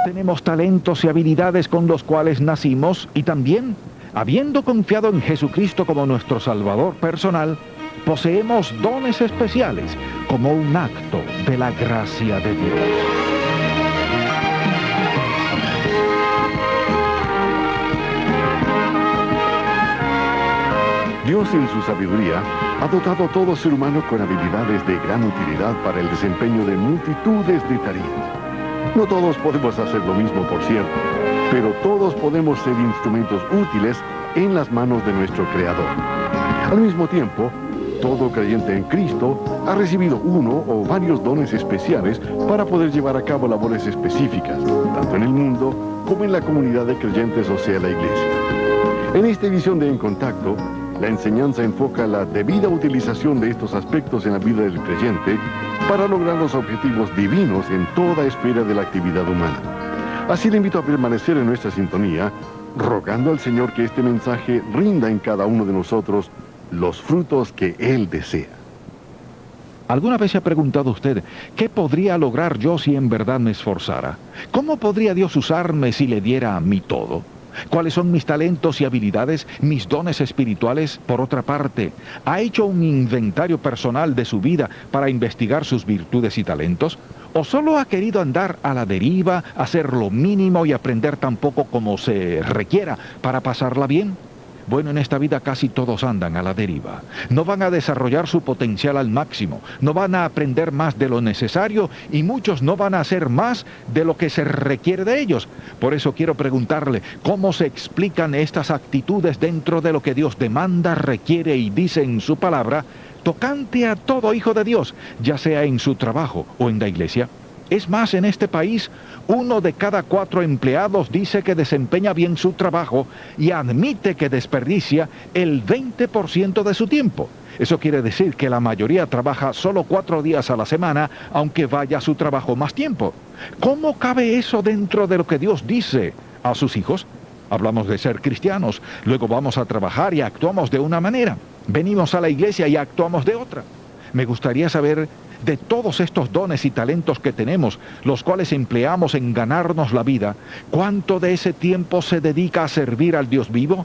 tenemos talentos y habilidades con los cuales nacimos y también, habiendo confiado en Jesucristo como nuestro Salvador personal, poseemos dones especiales como un acto de la gracia de Dios. Dios en su sabiduría ha dotado a todo ser humano con habilidades de gran utilidad para el desempeño de multitudes de tareas. No todos podemos hacer lo mismo, por cierto, pero todos podemos ser instrumentos útiles en las manos de nuestro Creador. Al mismo tiempo, todo creyente en Cristo ha recibido uno o varios dones especiales para poder llevar a cabo labores específicas, tanto en el mundo como en la comunidad de creyentes, o sea, la iglesia. En esta edición de En Contacto, la enseñanza enfoca la debida utilización de estos aspectos en la vida del creyente para lograr los objetivos divinos en toda esfera de la actividad humana. Así le invito a permanecer en nuestra sintonía, rogando al Señor que este mensaje rinda en cada uno de nosotros los frutos que Él desea. ¿Alguna vez se ha preguntado usted, qué podría lograr yo si en verdad me esforzara? ¿Cómo podría Dios usarme si le diera a mí todo? ¿Cuáles son mis talentos y habilidades, mis dones espirituales? Por otra parte, ¿ha hecho un inventario personal de su vida para investigar sus virtudes y talentos? ¿O solo ha querido andar a la deriva, hacer lo mínimo y aprender tan poco como se requiera para pasarla bien? Bueno, en esta vida casi todos andan a la deriva. No van a desarrollar su potencial al máximo, no van a aprender más de lo necesario y muchos no van a hacer más de lo que se requiere de ellos. Por eso quiero preguntarle, ¿cómo se explican estas actitudes dentro de lo que Dios demanda, requiere y dice en su palabra, tocante a todo hijo de Dios, ya sea en su trabajo o en la iglesia? Es más, en este país, 1 de cada 4 empleados dice que desempeña bien su trabajo y admite que desperdicia el 20% de su tiempo. Eso quiere decir que la mayoría trabaja solo 4 días a la semana, aunque vaya a su trabajo más tiempo. ¿Cómo cabe eso dentro de lo que Dios dice a sus hijos? Hablamos de ser cristianos, luego vamos a trabajar y actuamos de una manera. Venimos a la iglesia y actuamos de otra. Me gustaría saber, de todos estos dones y talentos que tenemos, los cuales empleamos en ganarnos la vida, ¿cuánto de ese tiempo se dedica a servir al Dios vivo?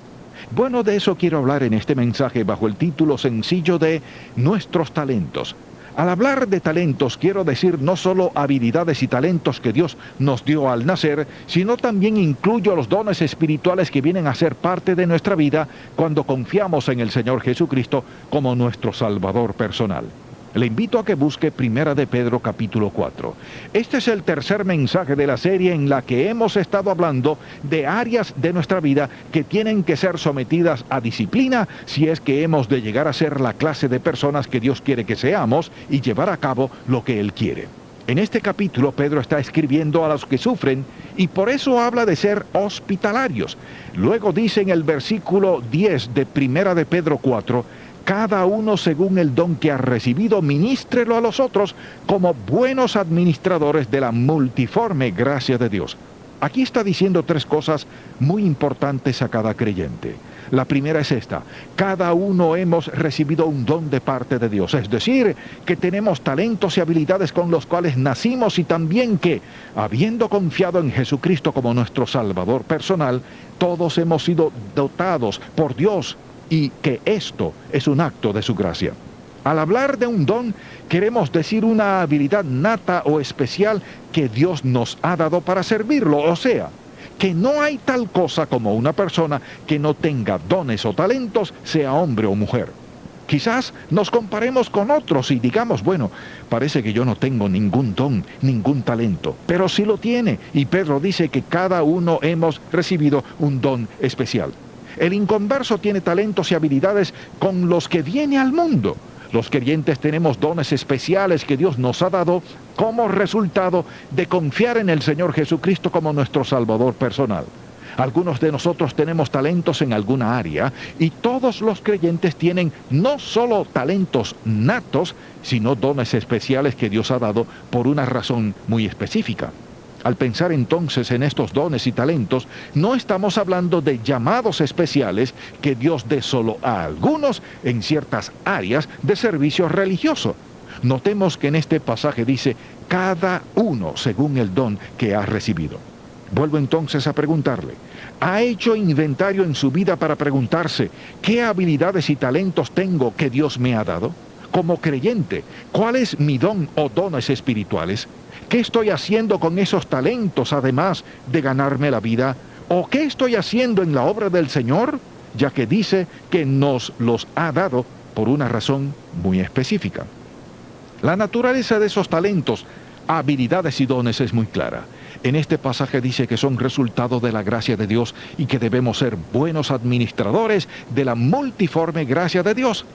Bueno, de eso quiero hablar en este mensaje bajo el título sencillo de Nuestros talentos. Al hablar de talentos quiero decir no solo habilidades y talentos que Dios nos dio al nacer, sino también incluyo los dones espirituales que vienen a ser parte de nuestra vida cuando confiamos en el Señor Jesucristo como nuestro Salvador personal. Le invito a que busque 1 de Pedro capítulo 4. Este es el tercer mensaje de la serie en la que hemos estado hablando de áreas de nuestra vida que tienen que ser sometidas a disciplina si es que hemos de llegar a ser la clase de personas que Dios quiere que seamos y llevar a cabo lo que Él quiere. En este capítulo Pedro está escribiendo a los que sufren y por eso habla de ser hospitalarios. Luego dice en el versículo 10 de 1 de Pedro 4, cada uno según el don que ha recibido, ministrelo a los otros como buenos administradores de la multiforme gracia de Dios. Aquí está diciendo 3 cosas muy importantes a cada creyente. La primera es esta: cada uno hemos recibido un don de parte de Dios, es decir, que tenemos talentos y habilidades con los cuales nacimos y también que, habiendo confiado en Jesucristo como nuestro Salvador personal, todos hemos sido dotados por Dios y que esto es un acto de su gracia. Al hablar de un don, queremos decir una habilidad nata o especial que Dios nos ha dado para servirlo, o sea, que no hay tal cosa como una persona que no tenga dones o talentos, sea hombre o mujer. Quizás nos comparemos con otros y digamos, bueno, parece que yo no tengo ningún don, ningún talento, pero sí lo tiene, y Pedro dice que cada uno hemos recibido un don especial. El inconverso tiene talentos y habilidades con los que viene al mundo. Los creyentes tenemos dones especiales que Dios nos ha dado como resultado de confiar en el Señor Jesucristo como nuestro Salvador personal. Algunos de nosotros tenemos talentos en alguna área y todos los creyentes tienen no solo talentos natos, sino dones especiales que Dios ha dado por una razón muy específica. Al pensar entonces en estos dones y talentos, no estamos hablando de llamados especiales que Dios dé solo a algunos en ciertas áreas de servicio religioso. Notemos que en este pasaje dice, cada uno según el don que ha recibido. Vuelvo entonces a preguntarle, ¿ha hecho inventario en su vida para preguntarse qué habilidades y talentos tengo que Dios me ha dado? Como creyente, ¿cuál es mi don o dones espirituales? ¿Qué estoy haciendo con esos talentos además de ganarme la vida? ¿O qué estoy haciendo en la obra del Señor? Ya que dice que nos los ha dado por una razón muy específica. La naturaleza de esos talentos, habilidades y dones es muy clara. En este pasaje dice que son resultado de la gracia de Dios y que debemos ser buenos administradores de la multiforme gracia de Dios.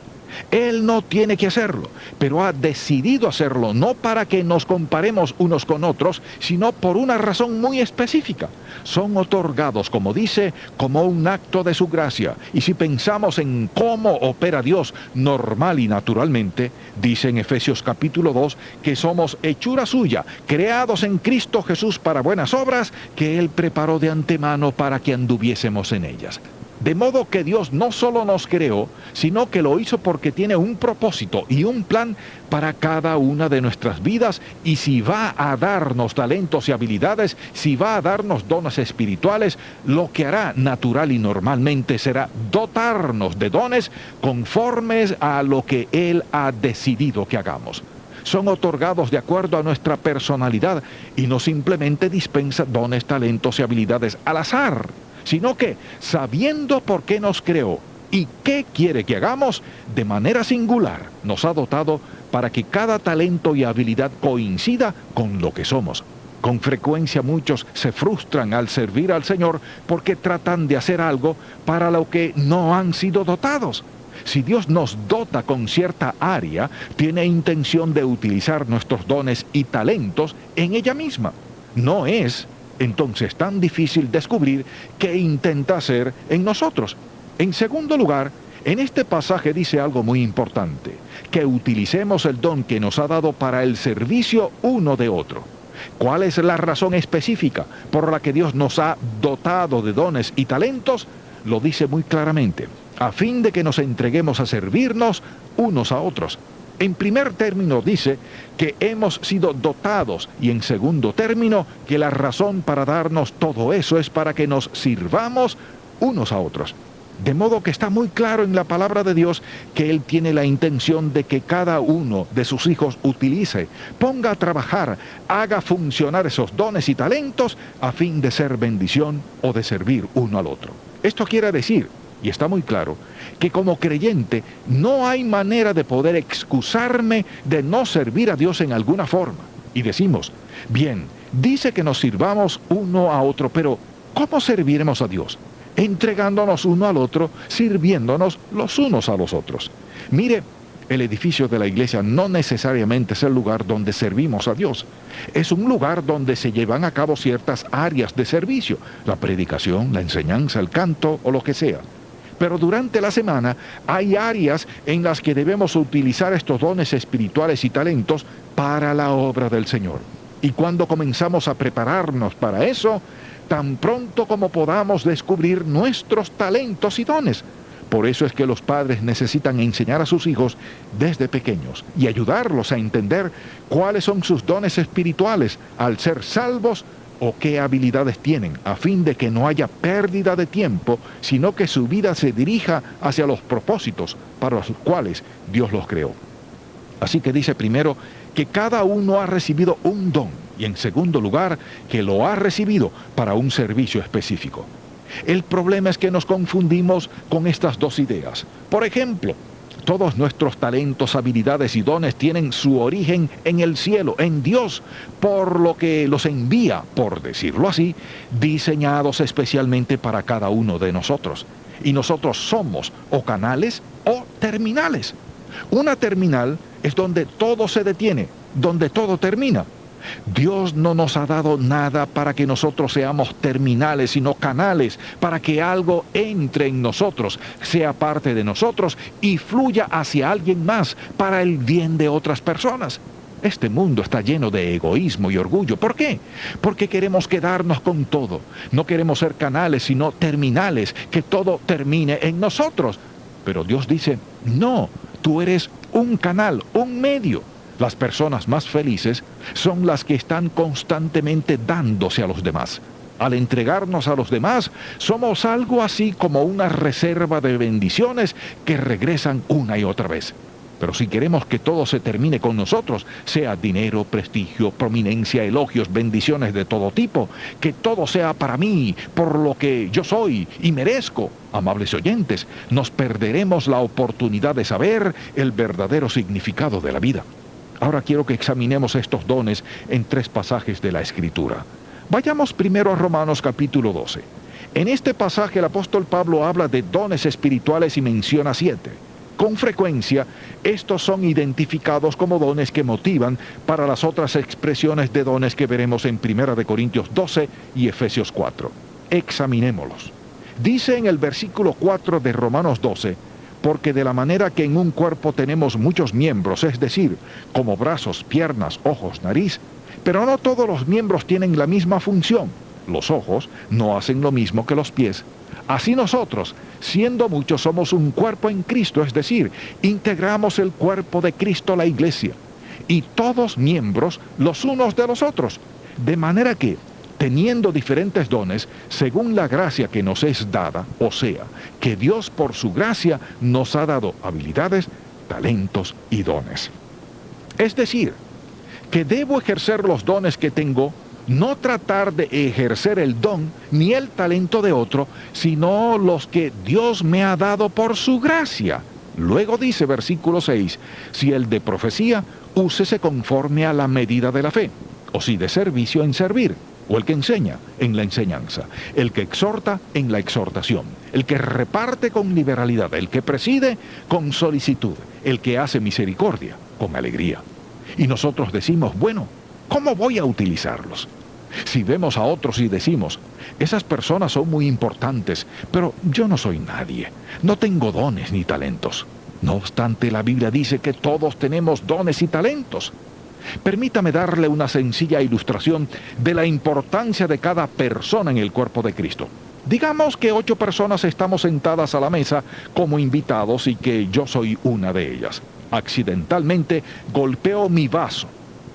Él no tiene que hacerlo, pero ha decidido hacerlo no para que nos comparemos unos con otros, sino por una razón muy específica. Son otorgados, como dice, como un acto de su gracia. Y si pensamos en cómo opera Dios normal y naturalmente, dice en Efesios capítulo 2 que somos hechura suya, creados en Cristo Jesús para buenas obras que Él preparó de antemano para que anduviésemos en ellas. De modo que Dios no solo nos creó, sino que lo hizo porque tiene un propósito y un plan para cada una de nuestras vidas, y si va a darnos talentos y habilidades, si va a darnos dones espirituales, lo que hará natural y normalmente será dotarnos de dones conformes a lo que Él ha decidido que hagamos. Son otorgados de acuerdo a nuestra personalidad y no simplemente dispensa dones, talentos y habilidades al azar, sino que, sabiendo por qué nos creó y qué quiere que hagamos, de manera singular nos ha dotado para que cada talento y habilidad coincida con lo que somos. Con frecuencia muchos se frustran al servir al Señor porque tratan de hacer algo para lo que no han sido dotados. Si Dios nos dota con cierta área, tiene intención de utilizar nuestros dones y talentos en ella misma. No es entonces tan difícil descubrir qué intenta hacer en nosotros. En segundo lugar, en este pasaje dice algo muy importante, que utilicemos el don que nos ha dado para el servicio uno de otro. ¿Cuál es la razón específica por la que Dios nos ha dotado de dones y talentos? Lo dice muy claramente, a fin de que nos entreguemos a servirnos unos a otros. En primer término dice que hemos sido dotados, y en segundo término que la razón para darnos todo eso es para que nos sirvamos unos a otros. De modo que está muy claro en la palabra de Dios que Él tiene la intención de que cada uno de sus hijos utilice, ponga a trabajar, haga funcionar esos dones y talentos a fin de ser bendición o de servir uno al otro. Esto quiere decir, y está muy claro, que como creyente no hay manera de poder excusarme de no servir a Dios en alguna forma. Y decimos, bien, dice que nos sirvamos uno a otro, pero ¿cómo serviremos a Dios? Entregándonos uno al otro, sirviéndonos los unos a los otros. Mire, el edificio de la iglesia no necesariamente es el lugar donde servimos a Dios. Es un lugar donde se llevan a cabo ciertas áreas de servicio, la predicación, la enseñanza, el canto o lo que sea. Pero durante la semana hay áreas en las que debemos utilizar estos dones espirituales y talentos para la obra del Señor. Y cuando comenzamos a prepararnos para eso, tan pronto como podamos descubrir nuestros talentos y dones. Por eso es que los padres necesitan enseñar a sus hijos desde pequeños y ayudarlos a entender cuáles son sus dones espirituales al ser salvos o qué habilidades tienen, a fin de que no haya pérdida de tiempo, sino que su vida se dirija hacia los propósitos para los cuales Dios los creó. Así que dice primero que cada uno ha recibido un don, y en segundo lugar, que lo ha recibido para un servicio específico. El problema es que nos confundimos con estas dos ideas. Por ejemplo, todos nuestros talentos, habilidades y dones tienen su origen en el cielo, en Dios, por lo que los envía, por decirlo así, diseñados especialmente para cada uno de nosotros. Y nosotros somos o canales o terminales. Una terminal es donde todo se detiene, donde todo termina. Dios no nos ha dado nada para que nosotros seamos terminales, sino canales, para que algo entre en nosotros, sea parte de nosotros y fluya hacia alguien más para el bien de otras personas. Este mundo está lleno de egoísmo y orgullo. ¿Por qué? Porque queremos quedarnos con todo. No queremos ser canales, sino terminales, que todo termine en nosotros. Pero Dios dice, no, tú eres un canal, un medio. Las personas más felices son las que están constantemente dándose a los demás. Al entregarnos a los demás, somos algo así como una reserva de bendiciones que regresan una y otra vez. Pero si queremos que todo se termine con nosotros, sea dinero, prestigio, prominencia, elogios, bendiciones de todo tipo, que todo sea para mí, por lo que yo soy y merezco, amables oyentes, nos perderemos la oportunidad de saber el verdadero significado de la vida. Ahora quiero que examinemos estos dones en 3 pasajes de la Escritura. Vayamos primero a Romanos capítulo 12. En este pasaje el apóstol Pablo habla de dones espirituales y menciona 7. Con frecuencia, estos son identificados como dones que motivan para las otras expresiones de dones que veremos en 1 de Corintios 12 y Efesios 4. Examinémoslos. Dice en el versículo 4 de Romanos 12, porque de la manera que en un cuerpo tenemos muchos miembros, es decir, como brazos, piernas, ojos, nariz, pero no todos los miembros tienen la misma función. Los ojos no hacen lo mismo que los pies. Así nosotros, siendo muchos, somos un cuerpo en Cristo, es decir, integramos el cuerpo de Cristo, la iglesia, y todos miembros los unos de los otros, de manera que, teniendo diferentes dones, según la gracia que nos es dada, o sea, que Dios por su gracia nos ha dado habilidades, talentos y dones. Es decir, que debo ejercer los dones que tengo, no tratar de ejercer el don ni el talento de otro, sino los que Dios me ha dado por su gracia. Luego dice versículo 6, si el de profecía, úsese conforme a la medida de la fe, o si de servicio en servir, o el que enseña en la enseñanza, el que exhorta en la exhortación, el que reparte con liberalidad, el que preside con solicitud, el que hace misericordia con alegría. Y nosotros decimos, bueno, ¿cómo voy a utilizarlos? Si vemos a otros y decimos, esas personas son muy importantes, pero yo no soy nadie, no tengo dones ni talentos. No obstante, la Biblia dice que todos tenemos dones y talentos. Permítame darle una sencilla ilustración de la importancia de cada persona en el cuerpo de Cristo. Digamos que 8 personas estamos sentadas a la mesa como invitados y que yo soy una de ellas. Accidentalmente golpeo mi vaso.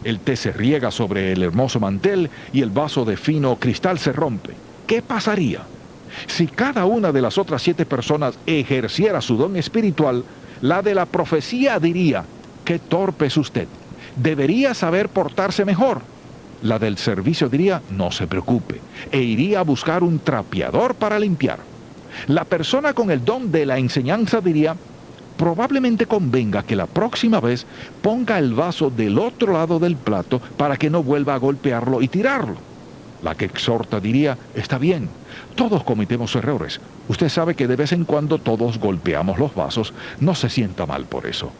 El té se riega sobre el hermoso mantel y el vaso de fino cristal se rompe. ¿Qué pasaría? Si cada una de las otras 7 personas ejerciera su don espiritual, la de la profecía diría, ¡qué torpe es usted! Debería saber portarse mejor. La del servicio diría, no se preocupe, e iría a buscar un trapeador para limpiar. La persona con el don de la enseñanza diría, probablemente convenga que la próxima vez ponga el vaso del otro lado del plato para que no vuelva a golpearlo y tirarlo. La que exhorta diría, está bien, todos cometemos errores. Usted sabe que de vez en cuando todos golpeamos los vasos, no se sienta mal por eso.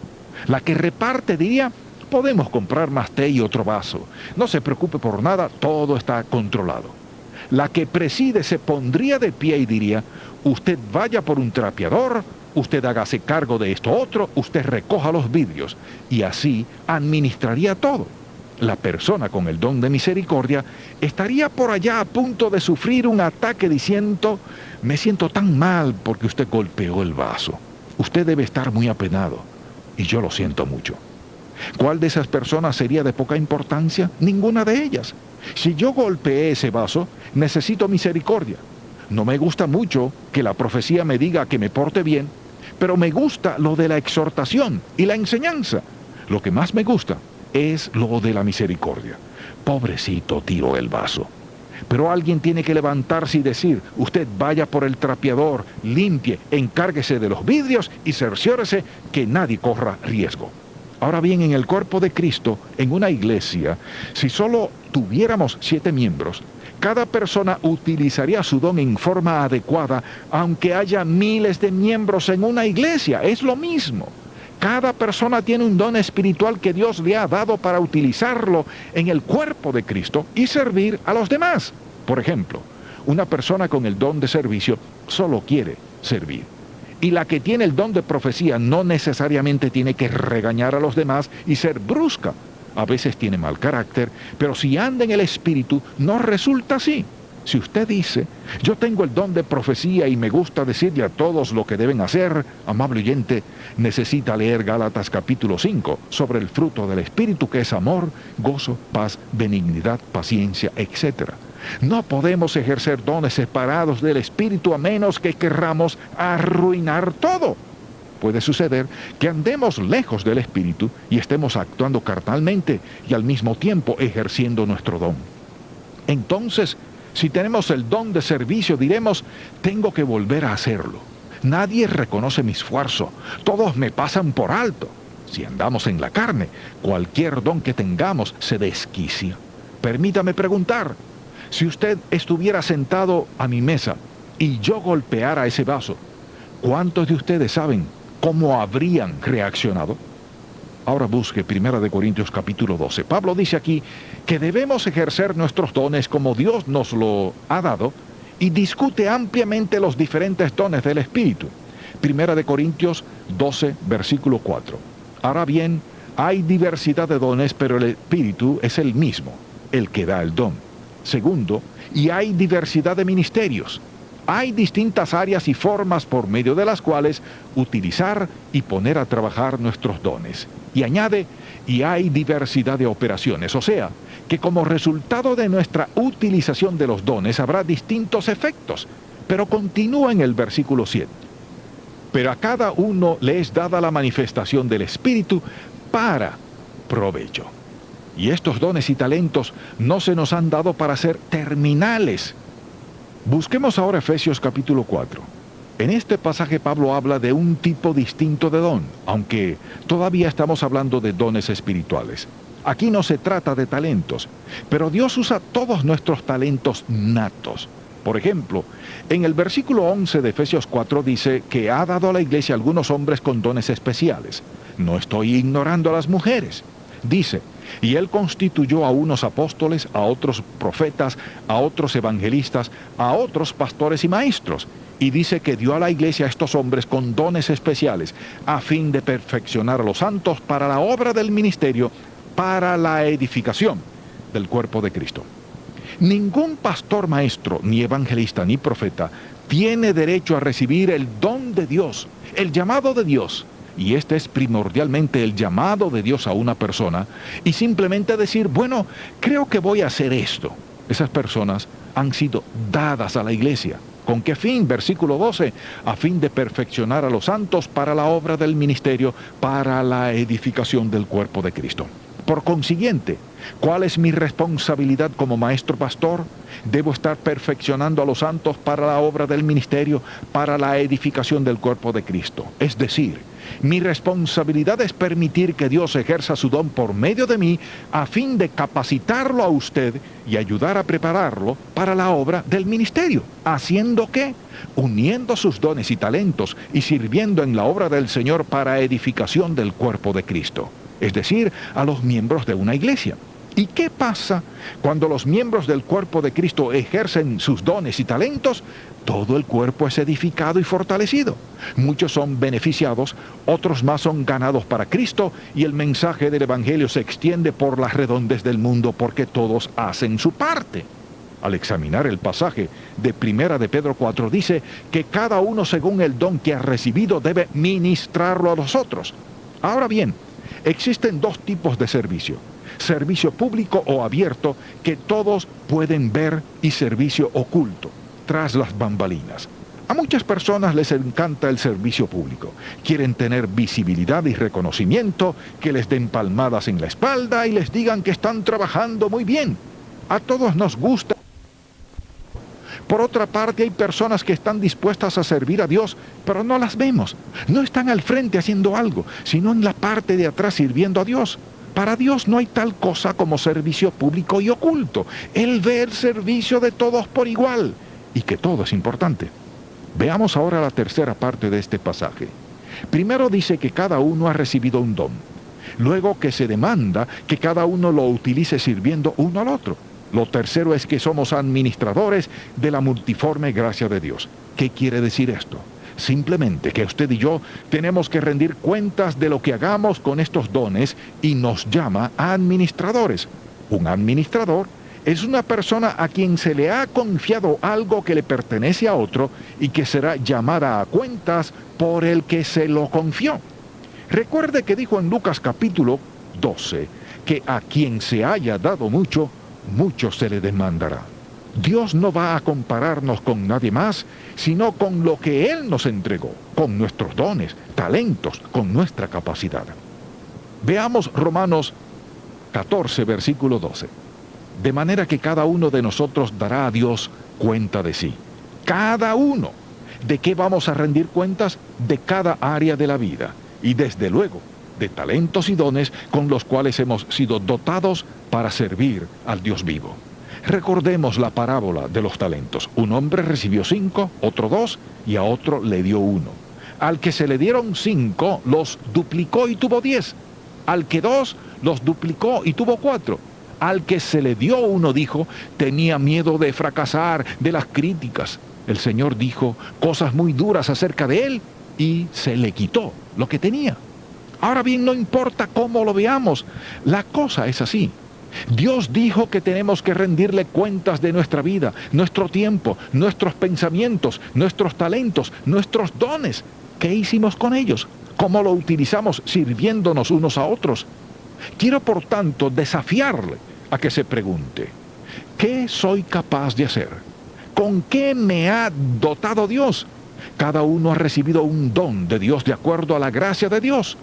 La que reparte diría, podemos comprar más té y otro vaso. No se preocupe por nada, todo está controlado. La que preside se pondría de pie y diría, usted vaya por un trapeador, usted hágase cargo de esto otro, usted recoja los vidrios, y así administraría todo. La persona con el don de misericordia estaría por allá a punto de sufrir un ataque diciendo, me siento tan mal porque usted golpeó el vaso. Usted debe estar muy apenado, y yo lo siento mucho. ¿Cuál de esas personas sería de poca importancia? Ninguna de ellas. Si yo golpeé ese vaso, necesito misericordia. No me gusta mucho que la profecía me diga que me porte bien, pero me gusta lo de la exhortación y la enseñanza. Lo que más me gusta es lo de la misericordia. Pobrecito, tiró el vaso. Pero alguien tiene que levantarse y decir, usted vaya por el trapeador, limpie, encárguese de los vidrios y cerciórese que nadie corra riesgo. Ahora bien, en el cuerpo de Cristo, en una iglesia, si solo tuviéramos 7 miembros, cada persona utilizaría su don en forma adecuada, aunque haya miles de miembros en una iglesia. Es lo mismo. Cada persona tiene un don espiritual que Dios le ha dado para utilizarlo en el cuerpo de Cristo y servir a los demás. Por ejemplo, una persona con el don de servicio solo quiere servir. Y la que tiene el don de profecía no necesariamente tiene que regañar a los demás y ser brusca. A veces tiene mal carácter, pero si anda en el Espíritu, no resulta así. Si usted dice, yo tengo el don de profecía y me gusta decirle a todos lo que deben hacer, amable oyente, necesita leer Gálatas capítulo 5 sobre el fruto del Espíritu, que es amor, gozo, paz, benignidad, paciencia, etc. No podemos ejercer dones separados del Espíritu a menos que querramos arruinar todo. Puede suceder que andemos lejos del Espíritu y estemos actuando carnalmente y al mismo tiempo ejerciendo nuestro don. Entonces, si tenemos el don de servicio, diremos, tengo que volver a hacerlo. Nadie reconoce mi esfuerzo, todos me pasan por alto. Si andamos en la carne, cualquier don que tengamos se desquicia. Permítame preguntar, si usted estuviera sentado a mi mesa y yo golpeara ese vaso, ¿cuántos de ustedes saben cómo habrían reaccionado? Ahora busque 1 Corintios capítulo 12. Pablo dice aquí que debemos ejercer nuestros dones como Dios nos lo ha dado y discute ampliamente los diferentes dones del Espíritu. 1 Corintios 12, versículo 4. Ahora bien, hay diversidad de dones, pero el Espíritu es el mismo, el que da el don. Segundo, y hay diversidad de ministerios. Hay distintas áreas y formas por medio de las cuales utilizar y poner a trabajar nuestros dones. Y añade, y hay diversidad de operaciones, o sea, que como resultado de nuestra utilización de los dones habrá distintos efectos. Pero continúa en el versículo 7. Pero a cada uno le es dada la manifestación del Espíritu para provecho. Y estos dones y talentos no se nos han dado para ser terminales. Busquemos ahora Efesios capítulo 4. En este pasaje Pablo habla de un tipo distinto de don, aunque todavía estamos hablando de dones espirituales. Aquí no se trata de talentos, pero Dios usa todos nuestros talentos natos. Por ejemplo, en el versículo 11 de Efesios 4 dice que ha dado a la iglesia algunos hombres con dones especiales. No estoy ignorando a las mujeres. Dice, y él constituyó a unos apóstoles, a otros profetas, a otros evangelistas, a otros pastores y maestros. Y dice que dio a la iglesia a estos hombres con dones especiales, a fin de perfeccionar a los santos para la obra del ministerio, para la edificación del cuerpo de Cristo. Ningún pastor maestro, ni evangelista, ni profeta, tiene derecho a recibir el don de Dios, el llamado de Dios. Y este es primordialmente el llamado de Dios a una persona, y simplemente decir, bueno, creo que voy a hacer esto. Esas personas han sido dadas a la iglesia. ¿Con qué fin? Versículo 12, a fin de perfeccionar a los santos para la obra del ministerio, para la edificación del cuerpo de Cristo. Por consiguiente, ¿cuál es mi responsabilidad como maestro pastor? Debo estar perfeccionando a los santos para la obra del ministerio, para la edificación del cuerpo de Cristo. Es decir, mi responsabilidad es permitir que Dios ejerza su don por medio de mí a fin de capacitarlo a usted y ayudar a prepararlo para la obra del ministerio. ¿Haciendo qué? Uniendo sus dones y talentos y sirviendo en la obra del Señor para edificación del cuerpo de Cristo. Es decir, a los miembros de una iglesia. ¿Y qué pasa cuando los miembros del cuerpo de Cristo ejercen sus dones y talentos? Todo el cuerpo es edificado y fortalecido. Muchos son beneficiados, otros más son ganados para Cristo, y el mensaje del Evangelio se extiende por las redondes del mundo porque todos hacen su parte. Al examinar el pasaje de 1 de Pedro 4 dice que cada uno según el don que ha recibido debe ministrarlo a los otros. Ahora bien, existen dos tipos de servicio: servicio público o abierto que todos pueden ver y servicio oculto, tras las bambalinas. A muchas personas les encanta el servicio público. Quieren tener visibilidad y reconocimiento, que les den palmadas en la espalda y les digan que están trabajando muy bien. A todos nos gusta. Por otra parte, hay personas que están dispuestas a servir a Dios, pero no las vemos. No están al frente haciendo algo, sino en la parte de atrás sirviendo a Dios. Para Dios no hay tal cosa como servicio público y oculto. Él ve el servicio de todos por igual, y que todo es importante. Veamos ahora la tercera parte de este pasaje. Primero dice que cada uno ha recibido un don. Luego que se demanda que cada uno lo utilice sirviendo uno al otro. Lo tercero es que somos administradores de la multiforme gracia de Dios. ¿Qué quiere decir esto? Simplemente que usted y yo tenemos que rendir cuentas de lo que hagamos con estos dones y nos llama a administradores. Un administrador es una persona a quien se le ha confiado algo que le pertenece a otro y que será llamada a cuentas por el que se lo confió. Recuerde que dijo en Lucas capítulo 12 que a quien se haya dado mucho, mucho se le demandará. Dios no va a compararnos con nadie más, sino con lo que Él nos entregó, con nuestros dones, talentos, con nuestra capacidad. Veamos Romanos 14, versículo 12. De manera que cada uno de nosotros dará a Dios cuenta de sí. Cada uno. ¿De qué vamos a rendir cuentas? De cada área de la vida. Y desde luego, de talentos y dones con los cuales hemos sido dotados para servir al Dios vivo. Recordemos la parábola de los talentos. Un hombre recibió 5, otro 2 y a otro le dio 1. Al que se le dieron 5, los duplicó y tuvo 10. Al que 2, los duplicó y tuvo 4. Al que se le dio 1, dijo, tenía miedo de fracasar, de las críticas. El Señor dijo cosas muy duras acerca de él y se le quitó lo que tenía. Ahora bien, no importa cómo lo veamos, la cosa es así. Dios dijo que tenemos que rendirle cuentas de nuestra vida, nuestro tiempo, nuestros pensamientos, nuestros talentos, nuestros dones. ¿Qué hicimos con ellos? ¿Cómo lo utilizamos sirviéndonos unos a otros? Quiero, por tanto, desafiarle a que se pregunte, ¿qué soy capaz de hacer? ¿Con qué me ha dotado Dios? Cada uno ha recibido un don de Dios de acuerdo a la gracia de Dios.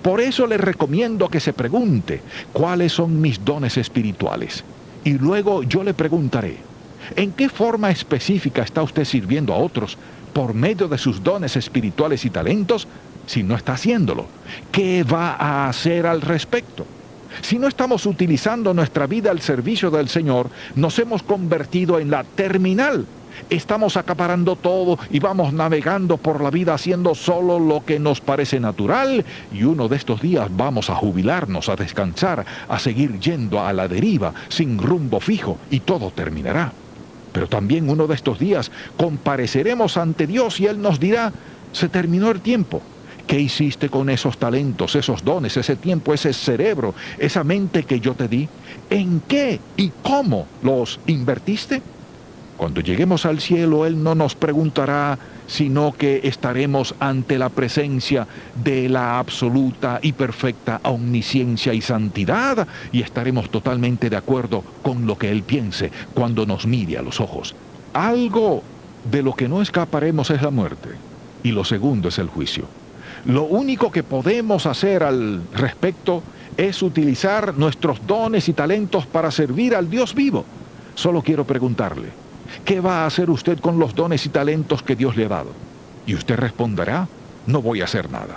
Por eso le recomiendo que se pregunte, ¿cuáles son mis dones espirituales? Y luego yo le preguntaré, ¿en qué forma específica está usted sirviendo a otros por medio de sus dones espirituales y talentos? Si no está haciéndolo, ¿qué va a hacer al respecto? Si no estamos utilizando nuestra vida al servicio del Señor, nos hemos convertido en la terminal. Estamos acaparando todo y vamos navegando por la vida haciendo solo lo que nos parece natural, y uno de estos días vamos a jubilarnos, a descansar, a seguir yendo a la deriva, sin rumbo fijo, y todo terminará. Pero también uno de estos días compareceremos ante Dios y Él nos dirá, se terminó el tiempo. ¿Qué hiciste con esos talentos, esos dones, ese tiempo, ese cerebro, esa mente que yo te di? ¿En qué y cómo los invertiste? Cuando lleguemos al cielo, Él no nos preguntará, sino que estaremos ante la presencia de la absoluta y perfecta omnisciencia y santidad, y estaremos totalmente de acuerdo con lo que Él piense cuando nos mire a los ojos. Algo de lo que no escaparemos es la muerte, y lo segundo es el juicio. Lo único que podemos hacer al respecto es utilizar nuestros dones y talentos para servir al Dios vivo. Solo quiero preguntarle, ¿qué va a hacer usted con los dones y talentos que Dios le ha dado? Y usted responderá, no voy a hacer nada.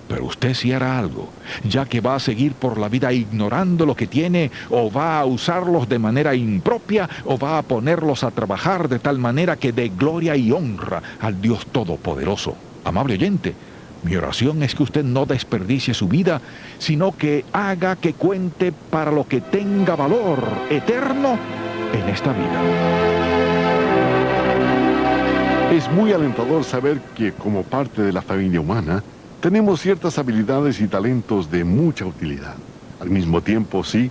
Pero usted sí hará algo, ya que va a seguir por la vida ignorando lo que tiene, o va a usarlos de manera impropia, o va a ponerlos a trabajar de tal manera que dé gloria y honra al Dios Todopoderoso. Amable oyente, mi oración es que usted no desperdicie su vida, sino que haga que cuente para lo que tenga valor eterno en esta vida. Es muy alentador saber que como parte de la familia humana, tenemos ciertas habilidades y talentos de mucha utilidad. Al mismo tiempo, sí,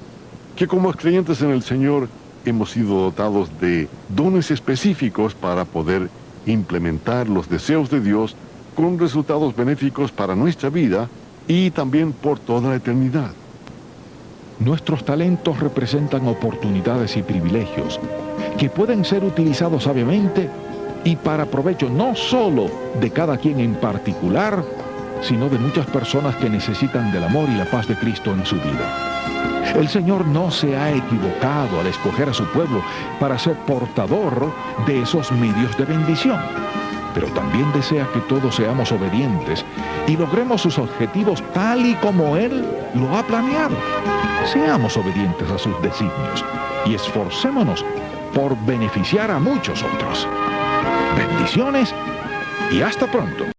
que como creyentes en el Señor hemos sido dotados de dones específicos para poder implementar los deseos de Dios con resultados benéficos para nuestra vida y también por toda la eternidad. Nuestros talentos representan oportunidades y privilegios que pueden ser utilizados sabiamente y para provecho no solo de cada quien en particular, sino de muchas personas que necesitan del amor y la paz de Cristo en su vida. El Señor no se ha equivocado al escoger a su pueblo para ser portador de esos medios de bendición, pero también desea que todos seamos obedientes y logremos sus objetivos tal y como Él lo ha planeado. Seamos obedientes a sus designios y esforcémonos por beneficiar a muchos otros. Bendiciones y hasta pronto.